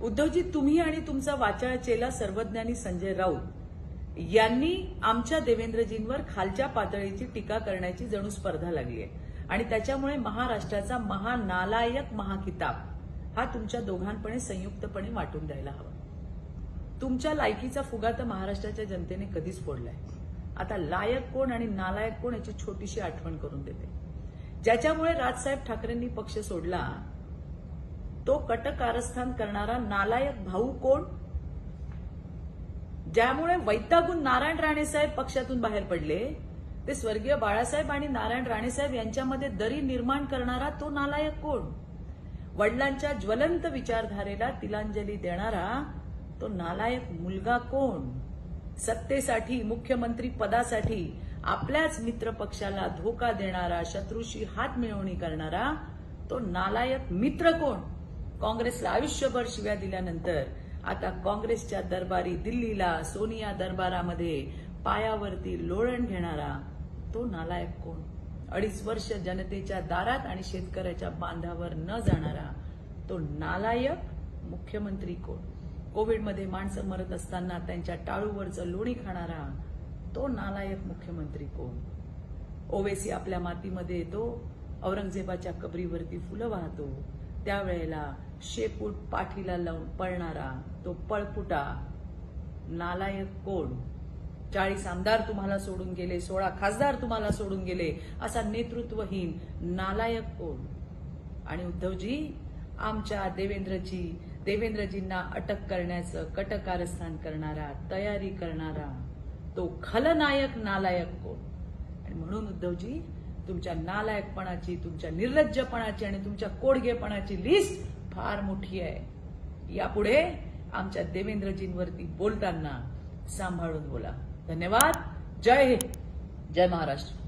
उद्धवजी, तुम्ही आणि तुमचा वाचाळ चेला सर्वज्ञानी संजय राऊत यांनी आमच्या देवेंद्रजींवर खालच्या पातळीची टीका करण्याची जणू स्पर्धा लागली आहे आणि त्याच्यामुळे महाराष्ट्राचा महानालायक महाकिताब हा तुमच्या दोघांपणे संयुक्तपणे वाटून द्यायला हवा। तुमच्या लायकीचा फुगा तर महाराष्ट्राच्या जनतेने कधीच फोडलाय। आता लायक कोण आणि नालायक कोण याची छोटीशी आठवण करून देते। ज्याच्यामुळे राजसाहेब ठाकरेंनी पक्ष सोडला तो कटकारस्थान करणारा नालायक भाऊ कोण? ज्यामुळे वैतागून नारायण राणेसाहेब पक्षातून बाहेर पडले ते स्वर्गीय बाळासाहेब आणि नारायण राणेसाहेब यांच्यामध्ये दरी निर्माण करणारा तो नालायक कोण? वडिलांच्या ज्वलंत विचारधारेला तिलांजली देणारा तो नालायक मुलगा कोण? सत्तेसाठी मुख्यमंत्री पदासाठी आपल्याच मित्र पक्षाला धोका देणारा, शत्रूशी हात मिळवणी करणारा तो नालायक मित्र कोण? काँग्रेसला आयुष्यभर शिव्या दिल्यानंतर आता काँग्रेसच्या दरबारी दिल्लीला सोनिया दरबारामध्ये पायावरती लोळण घेणारा तो नालायक कोण? 2.5 वर्ष जनतेच्या दारात आणि शेतकऱ्याच्या बांधावर न जाणारा तो नालायक मुख्यमंत्री कोण? कोविडमध्ये माणसं मरत असताना त्यांच्या टाळूवरचं लोणी खाणारा तो नालायक मुख्यमंत्री कोण? ओवेसी आपल्या मातीमध्ये येतो, औरंगजेबाच्या कबरीवरती फुलं वाहतो, त्यावेळेला शेपूट पाठीला लावून पळणारा तो पळपुटा नालायक कोण? 40 आमदार तुम्हाला सोडून गेले, 16 खासदार तुम्हाला सोडून गेले, असा नेतृत्वहीन नालायक कोण? आणि उद्धवजी, आमच्या देवेंद्रजींना अटक करण्याचं कटकारस्थान करणारा, तयारी करणारा तो खलनायक नालायक कोण? आणि म्हणून उद्धवजी, तुमच्या नालायकपणाची, तुमच्या निर्लज्जपणाची आणि तुमच्या कोडगेपणाची लिस्ट फार मोठी आहे। यापुढे आमच्या देवेंद्रजींवरती बोलताना सांभाळून बोला। धन्यवाद। जय हिंद, जय महाराष्ट्र।